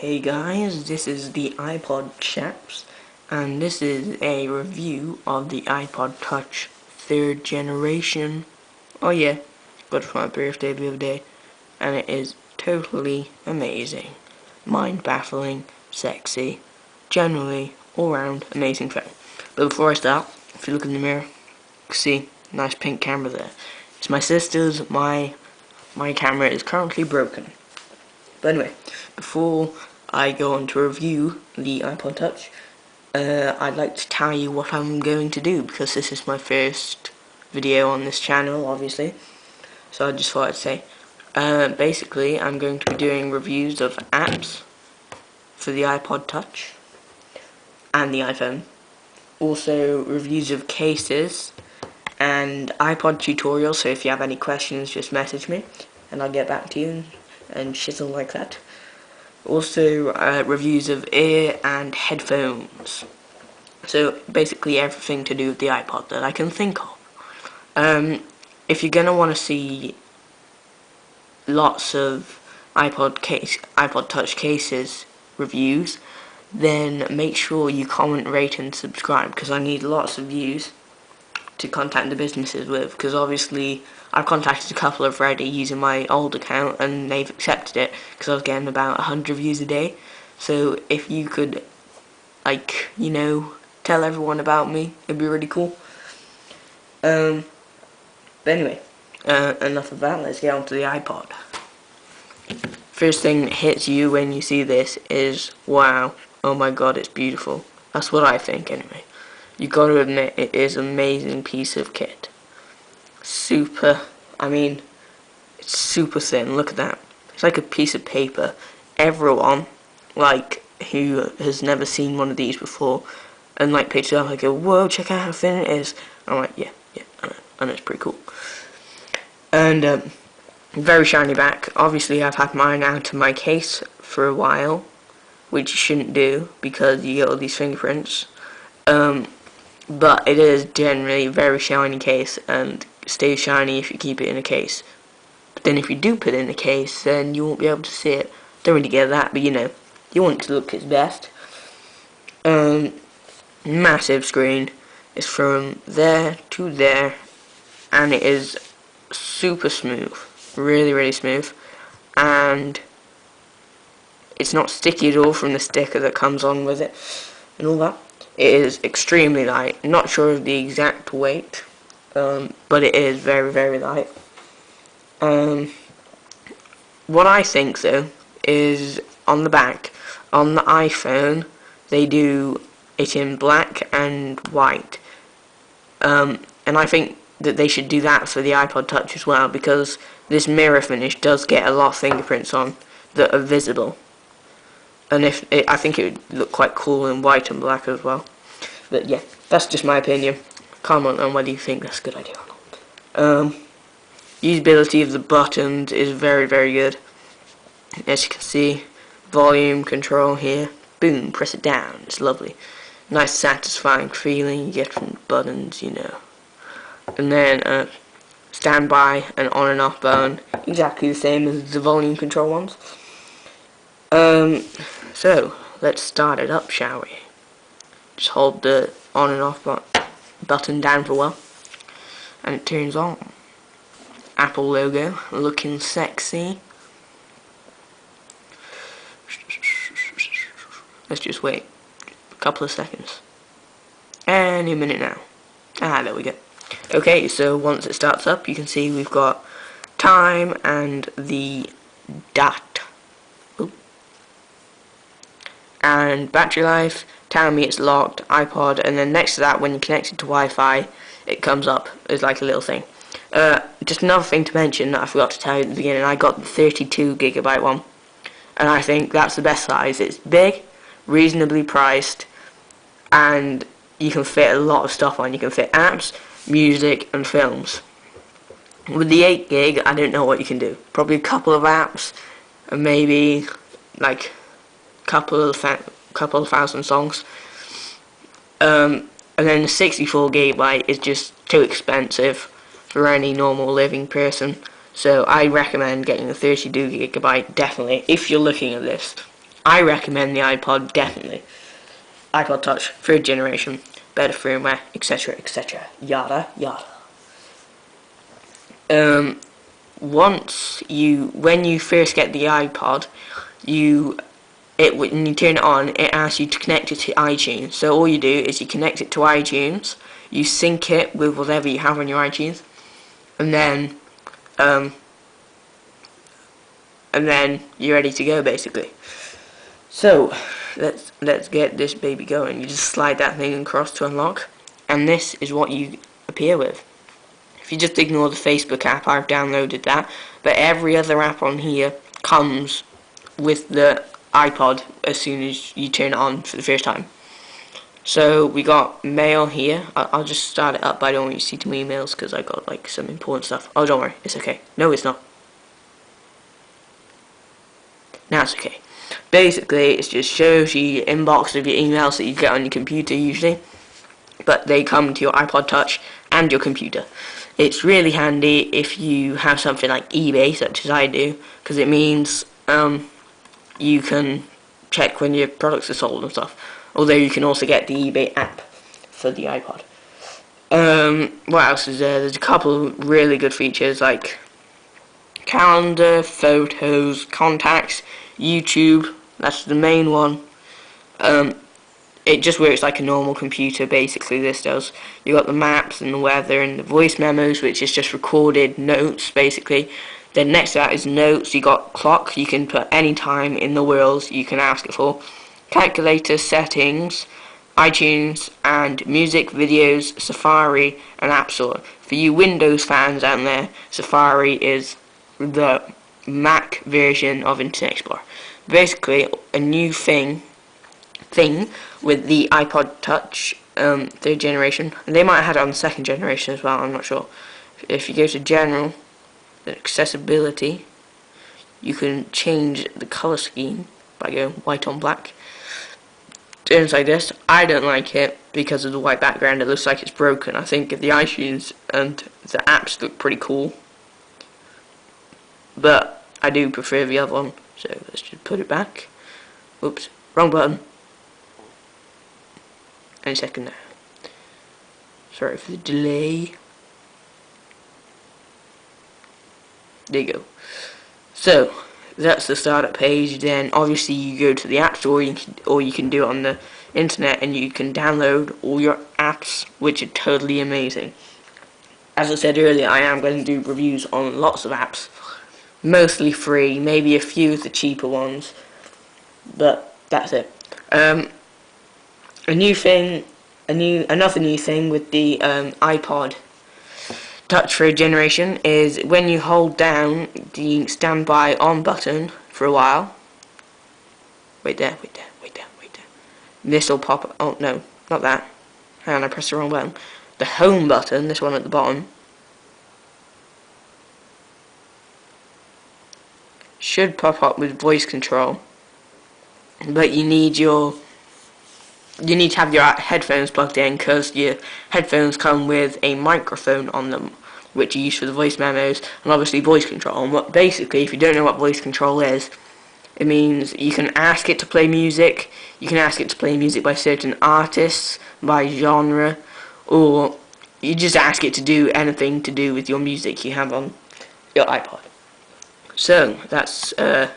Hey guys, this is the Ipod chaps, and this is a review of the Ipod Touch 3rd generation. Oh yeah, got it for my birthday the other day, and it is totally amazing. Mind-baffling, sexy, generally, all-round amazing phone. But before I start, if you look in the mirror, you can see nice pink camera there. It's my sister's. My camera is currently broken. But anyway, before I go on to review the Ipod Touch, I'd like to tell you what I'm going to do, because this is my first video on this channel, obviously. So I just thought I'd say, basically I'm going to be doing reviews of apps for the Ipod Touch and the iPhone. Also reviews of cases and iPod tutorials, so if you have any questions just message me and I'll get back to you and shizzle like that. Also reviews of ear and headphones, so basically everything to do with the iPod that I can think of. If you're gonna want to see lots of iPod Touch cases reviews, then make sure you comment, rate and subscribe, because I need lots of views to contact the businesses with, because obviously I've contacted a couple already using my old account and they've accepted it, because I was getting about 100 views a day. So if you could, like, you know, tell everyone about me, it'd be really cool. But anyway, enough of that, let's get on to the iPod. First thing that hits you when you see this is, wow, oh my god, it's beautiful. That's what I think anyway. You gotta admit, it is an amazing piece of kit. It's super thin, look at that. It's like a piece of paper. Everyone, like, who has never seen one of these before, and like picks it up, I go, whoa, check out how thin it is. I'm like, yeah, I know it's pretty cool. And, very shiny back. Obviously I've had mine out of my case for a while, which you shouldn't do, because you get all these fingerprints. But it is generally a very shiny case, and stays shiny if you keep it in a case. But then if you do put it in a case, then you won't be able to see it. Don't really get that, but you know, you want it to look its best. Massive screen. It's from there to there, and it is super smooth. Really smooth. And it's not sticky at all from the sticker that comes on with it and all that. It is extremely light. Not sure of the exact weight, but it is very light. What I think though is on the back, on the iPhone, they do it in black and white, and I think that they should do that for the iPod Touch as well, because this mirror finish does get a lot of fingerprints on that are visible. And I think it would look quite cool in white and black as well. But yeah, that's just my opinion. Comment on whether you think that's a good idea or not. Usability of the buttons is very good. As you can see, volume control here. Boom, press it down. It's lovely. Nice satisfying feeling you get from the buttons, you know. And then standby and on and off button, exactly the same as the volume control ones. So, let's start it up, shall we? Just hold the on and off button down for a while, and it turns on. Apple logo, looking sexy. Let's just wait a couple of seconds. Any minute now. There we go. Okay, so once it starts up, you can see we've got time and the dot. And battery life, telling me it's locked, iPod, and then next to that, when you connect it to Wi-Fi, it comes up as like a little thing. Just another thing to mention that I forgot to tell you at the beginning, I got the 32GB one, and I think that's the best size. It's big, reasonably priced, and you can fit a lot of stuff on. You can fit apps, music, and films. With the 8GB, I don't know what you can do. Probably a couple of apps, and maybe like couple of thousand songs. And then the 64GB is just too expensive for any normal living person. So I recommend getting the 32GB definitely if you're looking at this. I recommend the iPod, definitely. iPod Touch, 3rd generation, better firmware, etc, etc, yada yada. When you first get the iPod, when you turn it on, it asks you to connect it to iTunes. So all you do is you connect it to iTunes, you sync it with whatever you have on your iTunes, and then you're ready to go, basically. So let's get this baby going. You just slide that thing across to unlock, and this is what you appear with. If you just ignore the Facebook app, I've downloaded that, but every other app on here comes with the iPod as soon as you turn it on for the first time. So we got mail here. I'll just start it up, but I don't want you to see too many emails because I got like some important stuff. Oh, don't worry, it's okay. No, it's not. Now it's okay. Basically, it just shows you the inbox of your emails that you get on your computer usually, but they come to your iPod Touch and your computer. It's really handy if you have something like eBay, such as I do, because it means you can check when your products are sold and stuff. Although you can also get the eBay app for the iPod. What else is there? There's a couple of really good features like calendar, photos, contacts, YouTube. That's the main one. It just works like a normal computer, basically. This does. You got the maps and the weather and the voice memos, which is just recorded notes, basically. Then next to that is notes. You got clock. You can put any time in the world you can ask it for. Calculator, settings, iTunes, and music, videos, Safari, and App Store. For you Windows fans out there, Safari is the Mac version of Internet Explorer. Basically, a new thing with the iPod Touch 3rd generation. And they might have had it on the 2nd generation as well, I'm not sure. If you go to General, Accessibility, you can change the colour scheme by going white on black. Turns like this. I don't like it because of the white background. It looks like it's broken. I think the iTunes and the apps look pretty cool, but I do prefer the other one. So let's just put it back. Oops, wrong button. Any second now. Sorry for the delay. There you go. So that's the startup page. Then obviously you go to the App Store, or you can do it on the internet, and you can download all your apps, which are totally amazing. As I said earlier, I am going to do reviews on lots of apps, mostly free, maybe a few of the cheaper ones, but that's it. Another new thing with the iPod Touch 3rd generation is when you hold down the standby on button for a while. Wait there. This will pop up. Oh no, not that. Hang on, I pressed the wrong button. The home button, this one at the bottom, should pop up with voice control, but you need to have your headphones plugged in, because your headphones come with a microphone on them, which you use for the voice memos, and obviously voice control. And basically, if you don't know what voice control is, it means you can ask it to play music. You can ask it to play music by certain artists, by genre, or you just ask it to do anything to do with your music you have on your iPod. So that's the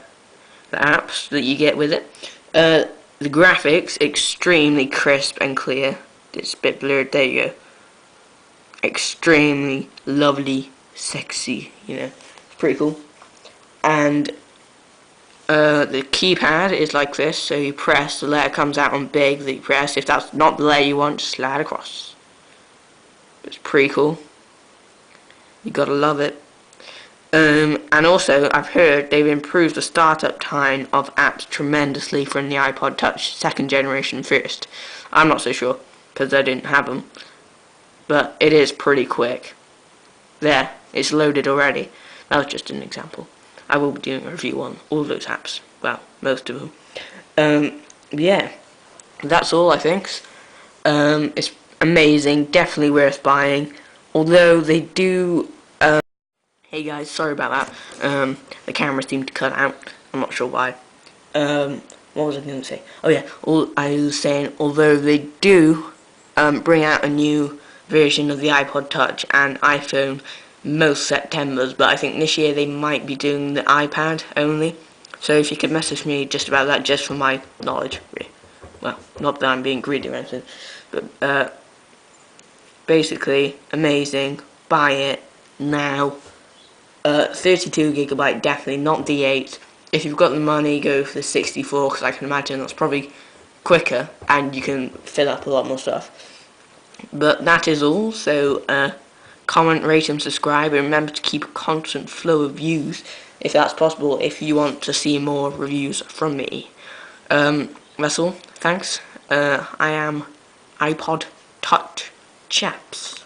apps that you get with it. The graphics, extremely crisp and clear. It's a bit blurred, there you go. Extremely lovely, sexy, it's pretty cool. And the keypad is like this, so you press, the letter comes out on big that you press. If that's not the letter you want, just slide across. It's pretty cool. You gotta love it. And also, I've heard they've improved the startup time of apps tremendously from the iPod Touch 2nd generation first. I'm not so sure, because I didn't have them. But it is pretty quick. There, it's loaded already. That was just an example. I will be doing a review on all those apps. Well, most of them. Yeah, that's all, I think. It's amazing, definitely worth buying. Although they do... Hey guys, sorry about that. The camera seemed to cut out. I'm not sure why. what was I going to say? Oh yeah, I was saying, although they do bring out a new version of the iPod Touch and iPhone most Septembers, but I think this year they might be doing the iPad only. So if you could message me just about that, just for my knowledge, really. Well, not that I'm being greedy or anything, but basically amazing. Buy it now. 32GB, definitely not D8. If you've got the money, go for the 64, because I can imagine that's probably quicker and you can fill up a lot more stuff. But that is all. So comment, rate and subscribe, and remember to keep a constant flow of views if that's possible, if you want to see more reviews from me. That's all. Thanks. I am Ipod Touch Chaps.